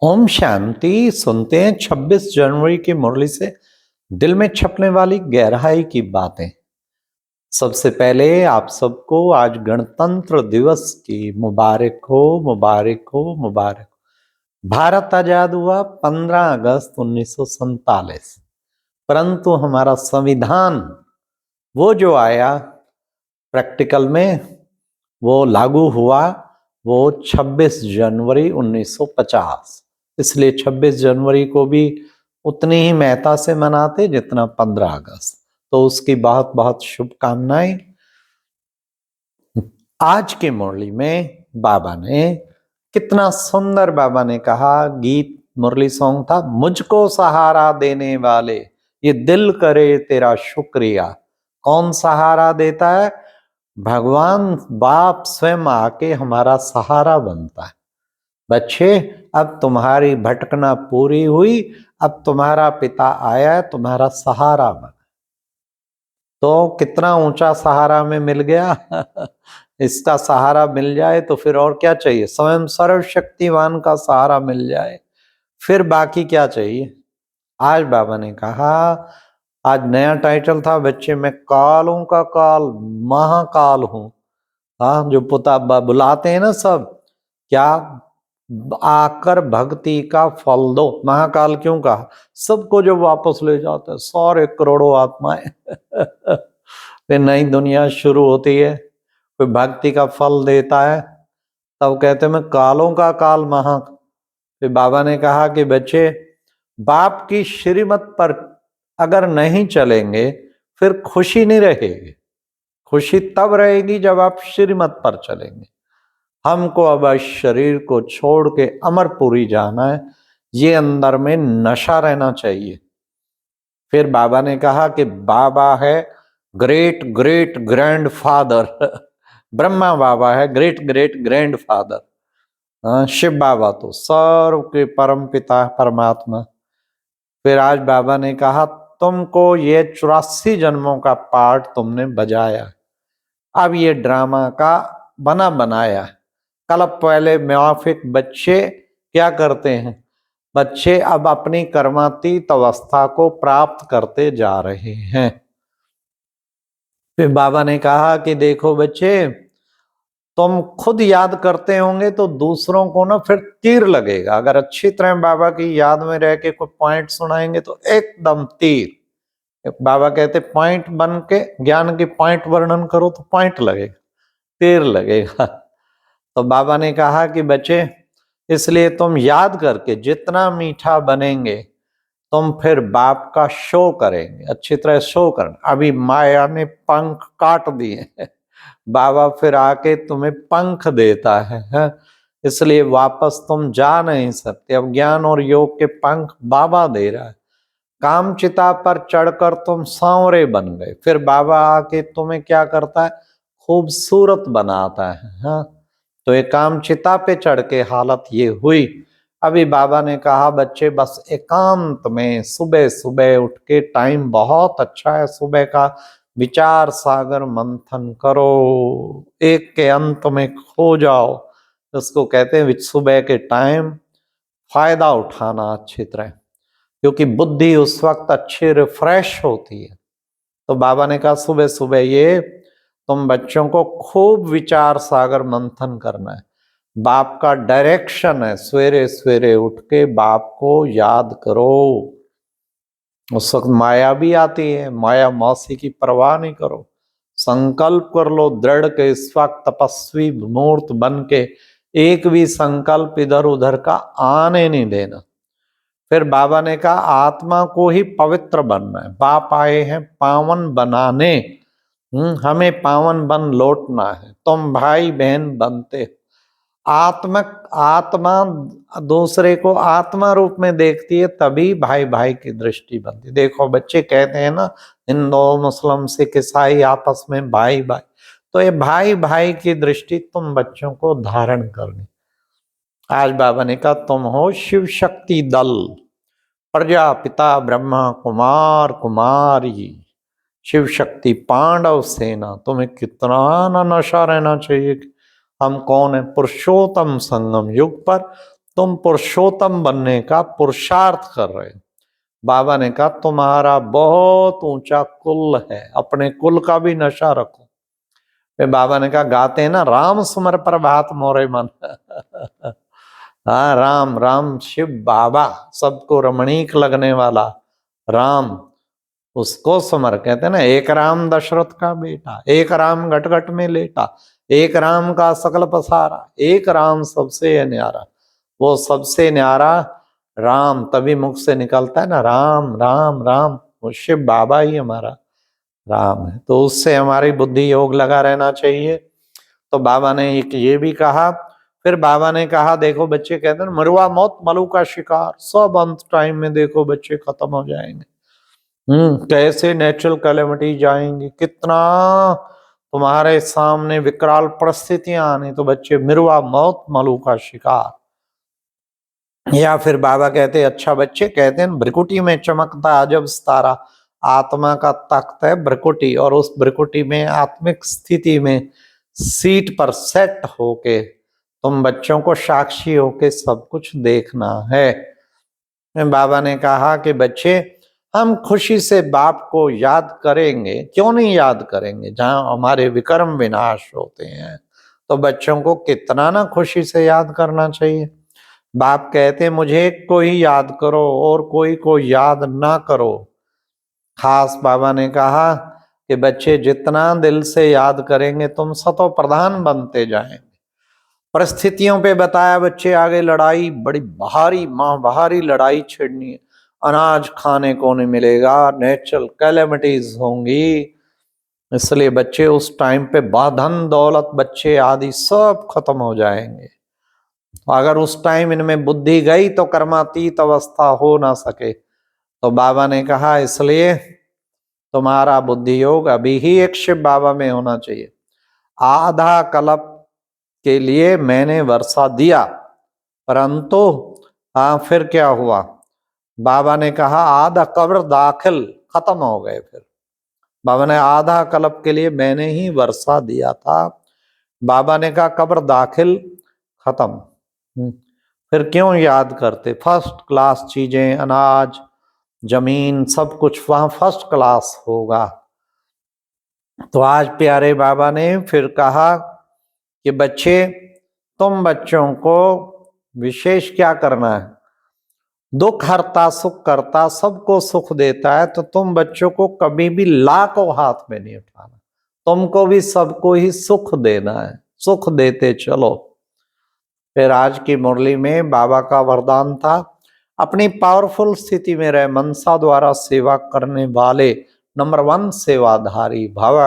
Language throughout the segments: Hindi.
ओम शांति। सुनते हैं 26 जनवरी की मुरली से दिल में छपने वाली गहराई की बातें। सबसे पहले आप सबको आज गणतंत्र दिवस की मुबारक हो, मुबारक हो, मुबारक। भारत आजाद हुआ 15 अगस्त 1947, परंतु हमारा संविधान वो जो आया प्रैक्टिकल में वो लागू हुआ वो 26 जनवरी 1950। इसलिए 26 जनवरी को भी उतनी ही महत्ता से मनाते जितना 15 अगस्त। तो उसकी बहुत बहुत शुभकामनाएं। आज की मुरली में बाबा ने कितना सुंदर बाबा ने कहा, गीत मुरली सॉन्ग था, मुझको सहारा देने वाले ये दिल करे तेरा शुक्रिया। कौन सहारा देता है? भगवान बाप स्वयं आके हमारा सहारा बनता है। बच्चे, अब तुम्हारी भटकना पूरी हुई, अब तुम्हारा पिता आया है, तुम्हारा सहारा बना। तो कितना ऊंचा सहारा में मिल गया। इसका सहारा मिल जाए तो फिर और क्या चाहिए? स्वयं सर्वशक्तिवान का सहारा मिल जाए, फिर बाकी क्या चाहिए? आज बाबा ने कहा, आज नया टाइटल था बच्चे, मैं कालों का काल महाकाल हूं। हाँ, जो पुता बुलाते हैं ना सब, क्या आकर भक्ति का फल दो। महाकाल क्यों कहा? सबको जो वापस ले जाते हैं, सारे करोड़ों आत्माएं। फिर नई दुनिया शुरू होती है, फिर भक्ति का फल देता है, तब कहते हैं मैं कालों का काल महा। फिर बाबा ने कहा कि बच्चे, बाप की श्रीमत पर अगर नहीं चलेंगे फिर खुशी नहीं रहेगी। खुशी तब रहेगी जब आप श्रीमत पर चलेंगे। हमको अब इस शरीर को छोड़ के अमरपुरी जाना है, ये अंदर में नशा रहना चाहिए। फिर बाबा ने कहा कि बाबा है great great grand father. Brahma Baba है great great grand father. Shiv Baba तो सर्व के परम पिता परमात्मा। फिर आज बाबा ने कहा, तुमको ये 84 जन्मों का पार्ट तुमने बजाया, अब ये ड्रामा का बना बनाया। कल पहले माफिक बच्चे क्या करते हैं? बच्चे अब अपनी कर्मातीत अवस्था को प्राप्त करते जा रहे हैं। फिर बाबा ने कहा कि देखो बच्चे, तुम खुद याद करते होंगे तो दूसरों को ना फिर तीर लगेगा। अगर अच्छी तरह बाबा की याद में रह के कोई पॉइंट सुनाएंगे तो एकदम तीर। बाबा कहते पॉइंट बन के ज्ञान की पॉइंट वर्णन करो तो पॉइंट लगेगा, तीर लगेगा। तो बाबा ने कहा कि बच्चे, इसलिए तुम याद करके जितना मीठा बनेंगे तुम फिर बाप का शो करेंगे, अच्छी तरह शो करना। अभी माया ने पंख काट दिए, बाबा फिर आके तुम्हें पंख देता है। इसलिए वापस तुम जा नहीं सकते, अब ज्ञान और योग के पंख बाबा दे रहा है। काम चिता पर चढ़कर तुम सांवरे बन गए, फिर बाबा आके तुम्हें क्या करता है? खूबसूरत बनाता है। हाँ, तो ये काम चिता पे चढ़ के हालत ये हुई। अभी बाबा ने कहा बच्चे, बस एकांत में सुबह सुबह उठ के, टाइम बहुत अच्छा है सुबह का, विचार सागर मंथन करो, एक के अंत में खो जाओ। उसको कहते हैं सुबह के टाइम फायदा उठाना अच्छी तरह, क्योंकि बुद्धि उस वक्त अच्छी रिफ्रेश होती है। तो बाबा ने कहा सुबह सुबह ये तुम बच्चों को खूब विचार सागर मंथन करना है। बाप का डायरेक्शन है, सवेरे सवेरे उठ के बाप को याद करो। उस वक्त माया भी आती है, माया मौसी की परवाह नहीं करो। संकल्प कर लो दृढ़ के, इस वक्त तपस्वी मूर्त बन के एक भी संकल्प इधर उधर का आने नहीं देना। फिर बाबा ने कहा आत्मा को ही पवित्र बनना है। बाप आए हैं पावन बनाने, हमें पावन बन लौटना है। तुम भाई बहन बनते हो। आत्मा दूसरे को आत्मा रूप में देखती है, तभी भाई भाई की दृष्टि बनती। देखो बच्चे, कहते हैं ना हिंदू मुस्लिम सिख ईसाई आपस में भाई भाई, तो ये भाई भाई की दृष्टि तुम बच्चों को धारण करनी। आज बाबा ने कहा तुम हो शिव शक्ति दल, प्रजापिता ब्रह्मा कुमार कुमारी, शिव शक्ति पांडव सेना। तुम्हें कितना ना नशा रहना चाहिए कि हम कौन है। पुरुषोत्तम संगम युग पर तुम पुरुषोत्तम बनने का पुरुषार्थ कर रहे हो। बाबा ने कहा तुम्हारा बहुत ऊंचा कुल है, अपने कुल का भी नशा रखो। फिर बाबा ने कहा गाते हैं ना, राम सुमर प्रभात मोरे मन। हाँ, राम राम शिव बाबा, सबको रमणीक लगने वाला राम, उसको सुमर कहते हैं ना। एक राम दशरथ का बेटा, एक राम घट घट में लेटा, एक राम का सकल पसारा, एक राम सबसे न्यारा। वो सबसे न्यारा राम तभी मुख से निकलता है ना, राम राम राम। वो शिव बाबा ही हमारा राम है, तो उससे हमारी बुद्धि योग लगा रहना चाहिए। तो बाबा ने एक ये भी कहा। फिर बाबा ने कहा देखो बच्चे कहते हैं मरवा मौत मलू का शिकार, सब अंत टाइम में देखो बच्चे खत्म हो जाएंगे। कैसे नेचुरल कैलेमिटी जाएंगी, कितना तुम्हारे सामने विकराल परिस्थितियां आनी, तो बच्चे मिरवा मौत मलू का शिकार। या फिर बाबा कहते अच्छा बच्चे कहते हैं भ्रिकुटी में चमकता अजब सितारा, आत्मा का तख्त है भ्रिकुटी, और उस भ्रिकुटी में आत्मिक स्थिति में सीट पर सेट होके तुम बच्चों को साक्षी होके सब कुछ देखना है। बाबा ने कहा कि बच्चे हम खुशी से बाप को याद करेंगे, क्यों नहीं याद करेंगे, जहां हमारे विकर्म विनाश होते हैं तो बच्चों को कितना ना खुशी से याद करना चाहिए। बाप कहते मुझे को ही याद करो और कोई को याद ना करो। खास बाबा ने कहा कि बच्चे जितना दिल से याद करेंगे तुम सतो प्रधान बनते जाएंगे। परिस्थितियों पे बताया बच्चे आगे लड़ाई बड़ी भारी भारी लड़ाई छिड़नी है, अनाज खाने को नहीं मिलेगा, नेचुरल कैलेमिटीज होंगी, इसलिए बच्चे उस टाइम पे धन दौलत बच्चे आदि सब खत्म हो जाएंगे। अगर उस टाइम इनमें बुद्धि गई तो कर्मातीत अवस्था हो ना सके। तो बाबा ने कहा इसलिए तुम्हारा बुद्धि योग अभी ही एक शिव बाबा में होना चाहिए। आधा कल्प के लिए मैंने वर्षा दिया, परंतु फिर क्या हुआ, बाबा ने कहा आधा कब्र दाखिल खत्म हो गए। फिर बाबा ने आधा कल्प के लिए मैंने ही वर्षा दिया था, बाबा ने कहा कब्र दाखिल खत्म। फिर क्यों याद करते, फर्स्ट क्लास चीजें, अनाज जमीन सब कुछ वहां फर्स्ट क्लास होगा। तो आज प्यारे बाबा ने फिर कहा कि बच्चे तुम बच्चों को विशेष क्या करना है, दुख हरता सुख करता सबको सुख देता है, तो तुम बच्चों को कभी भी ला को हाथ में नहीं उठाना, तुमको भी सबको ही सुख देना है, सुख देते चलो। फिर आज की मुरली में बाबा का वरदान था अपनी पावरफुल स्थिति में रहे मनसा द्वारा सेवा करने वाले नंबर 1 सेवाधारी भव।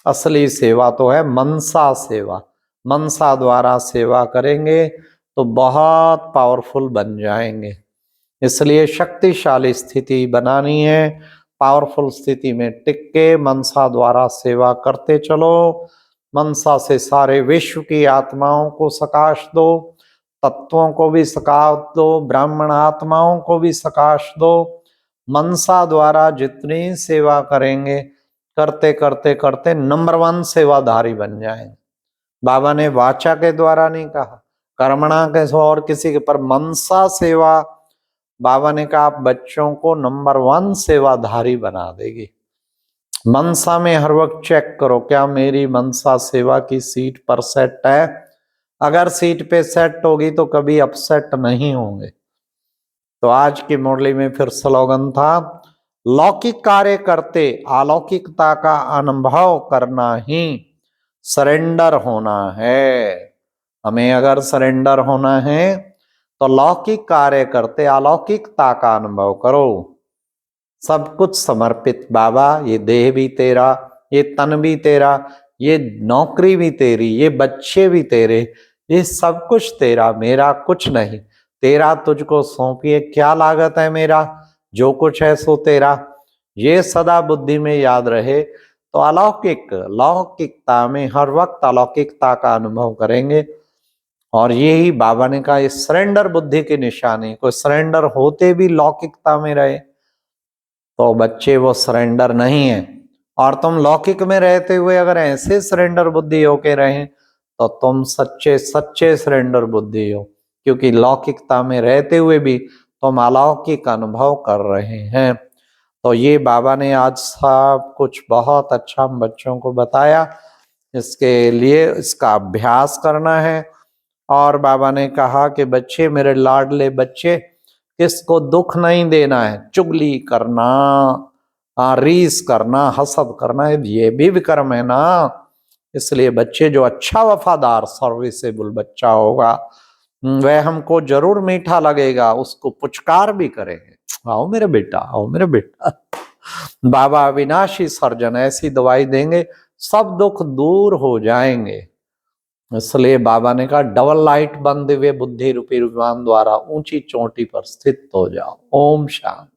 असली सेवा तो है मनसा सेवा, मनसा द्वारा सेवा करेंगे तो बहुत पावरफुल बन जाएंगे। इसलिए शक्तिशाली स्थिति बनानी है, पावरफुल स्थिति में टिक के मनसा द्वारा सेवा करते चलो। मनसा से सारे विश्व की आत्माओं को सकाश दो, तत्वों को भी सकाश दो, ब्राह्मण आत्माओं को भी सकाश दो। मनसा द्वारा जितनी सेवा करेंगे करते करते करते नंबर 1 सेवाधारी बन जाएंगे। बाबा ने वाचा के द्वारा नहीं कहा, कर्मणा के और किसी के, पर मनसा सेवा बाबा ने कहा आप बच्चों को नंबर 1 सेवाधारी बना देगी। मनसा में हर वक्त चेक करो क्या मेरी मनसा सेवा की सीट पर सेट है, अगर सीट पे सेट होगी तो कभी अपसेट नहीं होंगे। तो आज की मुरली में फिर स्लोगन था लौकिक कार्य करते अलौकिकता का अनुभव करना ही सरेंडर होना है। हमें अगर सरेंडर होना है तो लौकिक कार्य करते अलौकिकता का अनुभव करो। सब कुछ समर्पित बाबा, ये देह भी तेरा, ये तन भी तेरा, ये नौकरी भी तेरी, ये बच्चे भी तेरे, ये सब कुछ तेरा, मेरा कुछ नहीं, तेरा तुझको सौंपिए, क्या लागत है मेरा, जो कुछ है सो तेरा। ये सदा बुद्धि में याद रहे तो अलौकिक लौकिकता में हर वक्त अलौकिकता का अनुभव करेंगे। और ये ही बाबा ने कहा इस सरेंडर बुद्धि की निशानी, कोई सरेंडर होते भी लौकिकता में रहे तो बच्चे वो सरेंडर नहीं है। और तुम लौकिक में रहते हुए अगर ऐसे सरेंडर बुद्धि होके रहे तो तुम सच्चे सच्चे सरेंडर बुद्धि हो। क्योंकि लौकिकता में रहते हुए भी तुम अलौकिक अनुभव कर रहे हैं। तो ये बाबा ने आज सब कुछ बहुत अच्छा हम बच्चों को बताया। इसके लिए इसका अभ्यास करना है। और बाबा ने कहा कि बच्चे, मेरे लाडले बच्चे, किसको दुख नहीं देना है। चुगली करना, रीस करना, हसद करना, ये भी विक्रम है ना। इसलिए बच्चे, जो अच्छा वफादार सर्विसेबल बच्चा होगा वह हमको जरूर मीठा लगेगा, उसको पुचकार भी करेंगे, आओ मेरे बेटा, आओ मेरे बेटा। बाबा अविनाशी सर्जन ऐसी दवाई देंगे, सब दुख दूर हो जाएंगे। इसलिए बाबा ने कहा, डबल लाइट बन दिव्य बुद्धि रूपी विमान द्वारा ऊंची चोटी पर स्थित हो जाओ। ओम शांति।